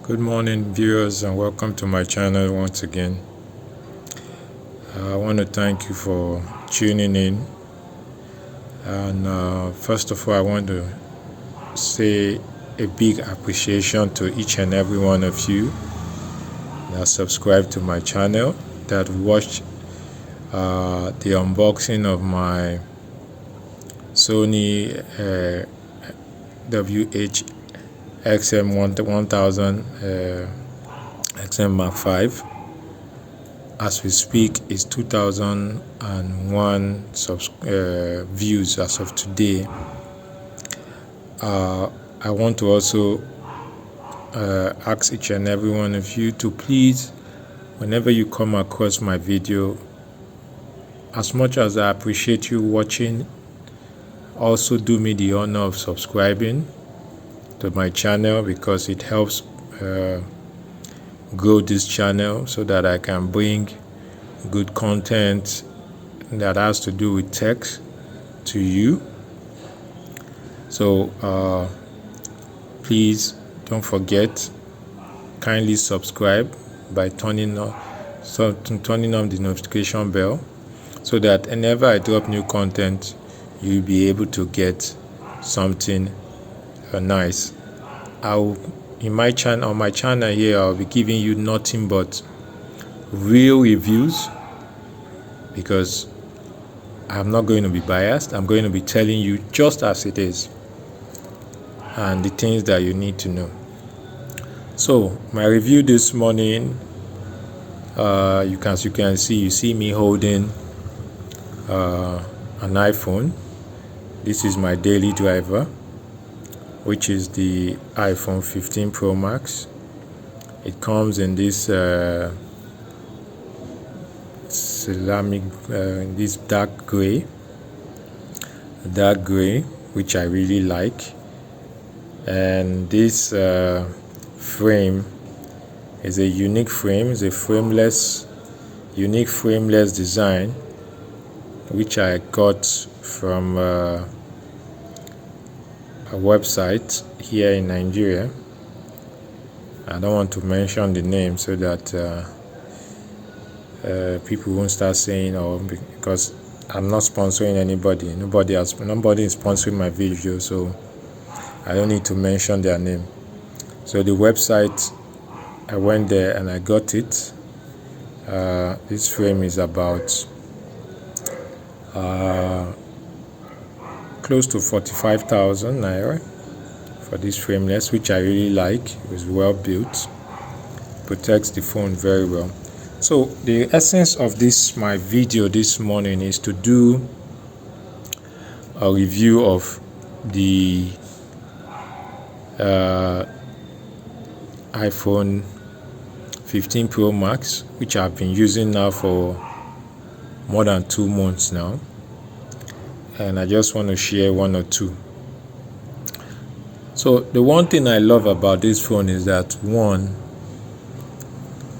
Good morning, viewers, and welcome to my channel once again. I want to thank you for tuning in. And first of all, I want to say a big appreciation to each and every one of you that subscribe to my channel, that watched the unboxing of my Sony WH-XM1000 XM Mark V. As we speak, is 2001 views as of today. I want to also ask each and every one of you to please, whenever you come across my video, as much as I appreciate you watching, also do me the honor of subscribing to my channel, because it helps grow this channel so that I can bring good content that has to do with tech to you. So please don't forget, kindly subscribe by turning on the notification bell, so that whenever I drop new content, you'll be able to get something nice. On my channel here, I'll be giving you nothing but real reviews, because I'm not going to be biased. I'm going to be telling you just as it is and the things that you need to know. So my review this morning, you can see me holding an iPhone. This is my daily driver, which is the iPhone 15 Pro Max. It comes in this ceramic, this dark gray, which I really like. And this frame is a unique frame. It's a unique frameless design, which I got from a website here in Nigeria. I don't want to mention the name so that people won't start saying, because I'm not sponsoring anybody. Nobody is sponsoring my video, so I don't need to mention their name. So the website, I went there and I got it. This frame is about close to 45,000 naira for this frameless, which I really like. It was well built, protects the phone very well. So the essence of my video this morning is to do a review of the iPhone 15 Pro Max, which I've been using now for more than 2 months now, and I just want to share one or two. So the one thing I love about this phone is that, one,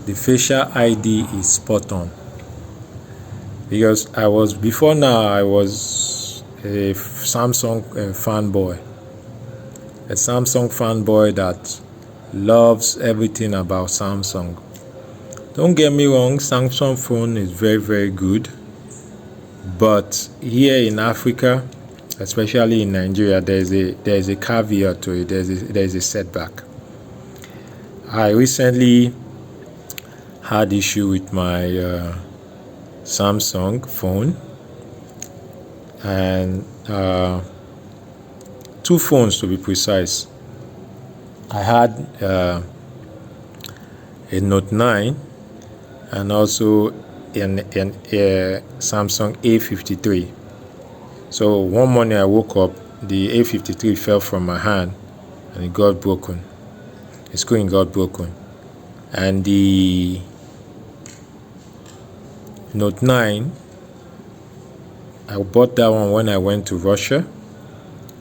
the facial ID is spot on. Because I was a Samsung fanboy that loves everything about Samsung. Don't get me wrong, Samsung phone is very, very good, but here in Africa, especially in Nigeria, there's a caveat to it. There's a setback. I recently had issue with my Samsung phone, and 2 phones to be precise. I had a Note 9 and also a Samsung A53. So one morning I woke up, the A53 fell from my hand and it got broken. The screen got broken. And the Note 9, I bought that one when I went to Russia.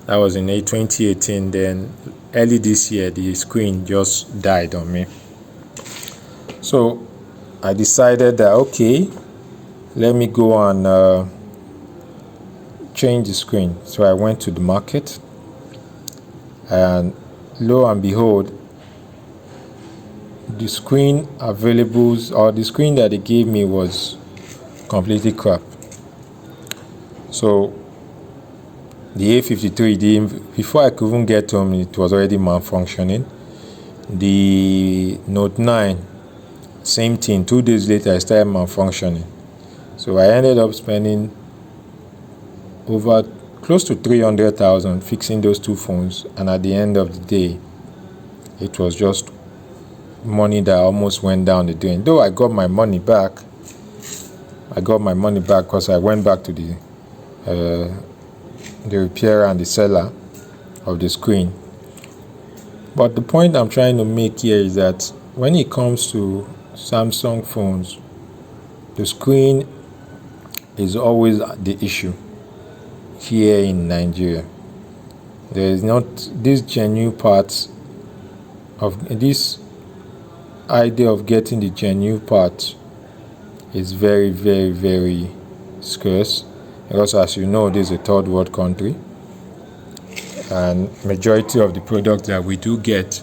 That was in 2018. Then early this year, the screen just died on me. So I decided that, okay, let me go and change the screen. So I went to the market, and lo and behold, the screen available, or the screen that they gave me, was completely crap. So the A53, before I could even get home, it was already malfunctioning. The Note 9, same thing. 2 days later, I started malfunctioning. So I ended up spending over close to 300,000 fixing those 2 phones, and at the end of the day, it was just money that almost went down the drain. Though I got my money back. Because I went back to the repairer and the seller of the screen. But the point I'm trying to make here is that when it comes to Samsung phones, the screen is always the issue here in Nigeria. There is not these genuine parts of this idea of getting the genuine parts is very, very, very scarce, because as you know, this is a third world country, and majority of the products that we do get,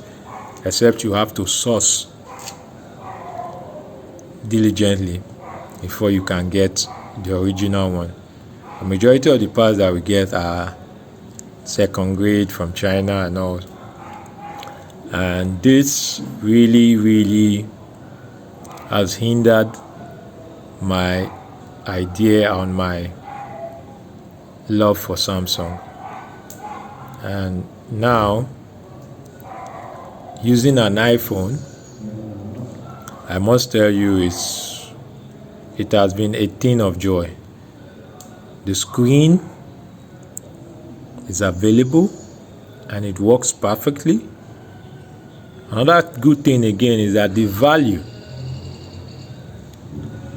except you have to source diligently before you can get the original one. The majority of the parts that we get are second grade from China and all, and this really has hindered my idea on my love for Samsung. And now, using an iPhone, I must tell you, it has been a thing of joy. The screen is available and it works perfectly. Another good thing again is that the value.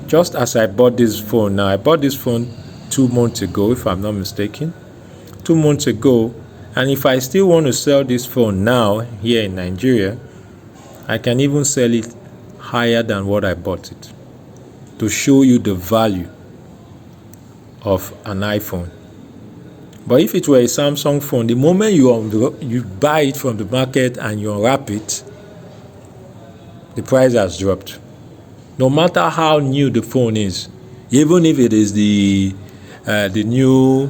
Just as I bought this phone now, I bought this phone 2 months ago, if I'm not mistaken. 2 months ago, and if I still want to sell this phone now here in Nigeria, I can even sell it higher than what I bought it, to show you the value of an iPhone. But if it were a Samsung phone, the moment you buy it from the market and you unwrap it, the price has dropped. No matter how new the phone is, even if it is the new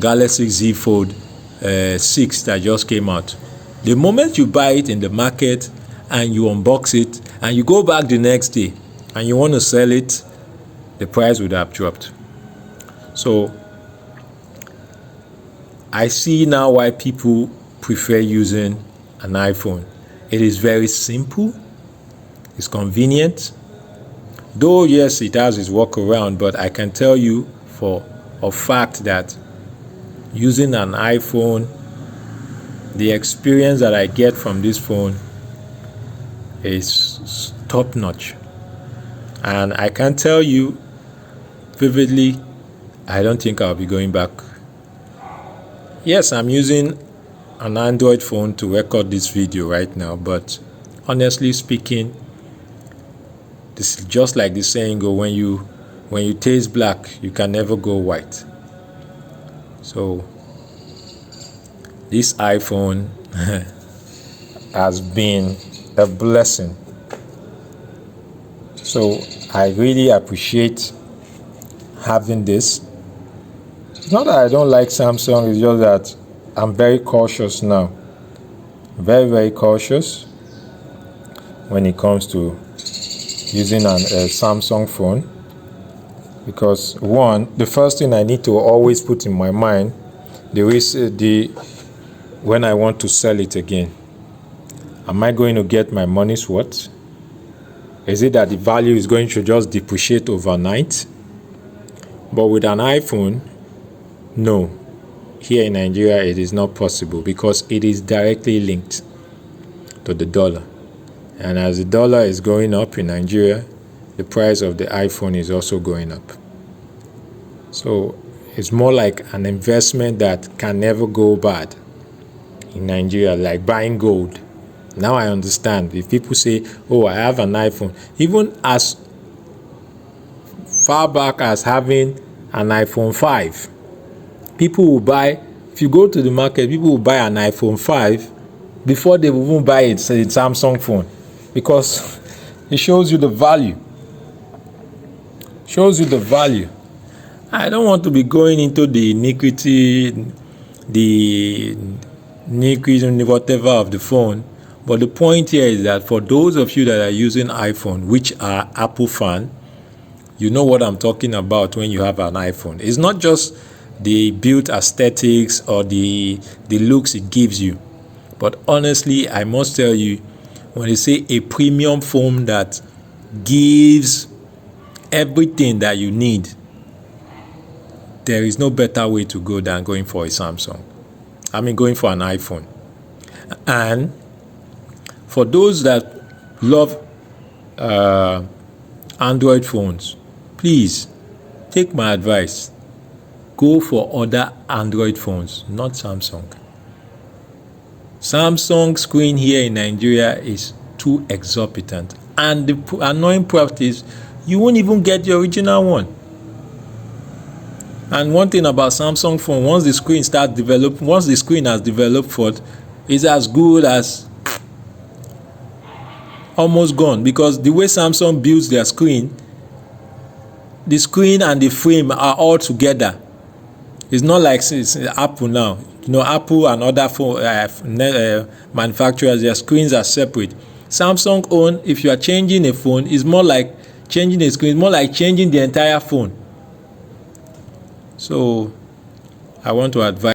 Galaxy Z Fold 6 that just came out, the moment you buy it in the market and you unbox it and you go back the next day and you want to sell it, the price would have dropped. So I see now why people prefer using an iPhone. It is very simple, it's convenient. Though yes, it has its workaround, but I can tell you for a fact that using an iPhone, the experience that I get from this phone is top notch. And I can tell you vividly, I don't think I'll be going back. Yes, I'm using an Android phone to record this video right now, but honestly speaking, this is just like the saying go, when you taste black, you can never go white. So this iPhone has been a blessing. So I really appreciate having this. It's not that I don't like Samsung, it's just that I'm very cautious now. Very, very cautious when it comes to using a Samsung phone, because one, the first thing I need to always put in my mind, when I want to sell it again, am I going to get my money's worth? Is it that the value is going to just depreciate overnight? But with an iPhone, no. Here in Nigeria, it is not possible because it is directly linked to the dollar. And as the dollar is going up in Nigeria, the price of the iPhone is also going up. So it's more like an investment that can never go bad in Nigeria, like buying gold. Now I understand. If people say, oh, I have an iPhone, even as far back as having an iPhone 5, people will buy, if you go to the market, people will buy an iPhone 5 before they will even buy a Samsung phone. because it shows you the value. Shows you the value. I don't want to be going into the iniquity, whatever of the phone. But the point here is that for those of you that are using iPhone, which are Apple fan, you know what I'm talking about when you have an iPhone. It's not just the built aesthetics or the looks it gives you. But honestly, I must tell you, when they say a premium phone that gives everything that you need, there is no better way to go than going for a Samsung. Going for an iPhone. And for those that love Android phones, please take my advice. Go for other Android phones, not Samsung. Samsung screen here in Nigeria is too exorbitant. And the annoying part is you won't even get the original one. And one thing about Samsung phone, once the screen has developed fault, it's as good as almost gone, because the way Samsung builds their screen, the screen and the frame are all together. It's not like it's Apple now. Apple and other phone manufacturers, their screens are separate. Samsung own, if you are changing a phone, is more like changing a screen, more like changing the entire phone. So I want to advise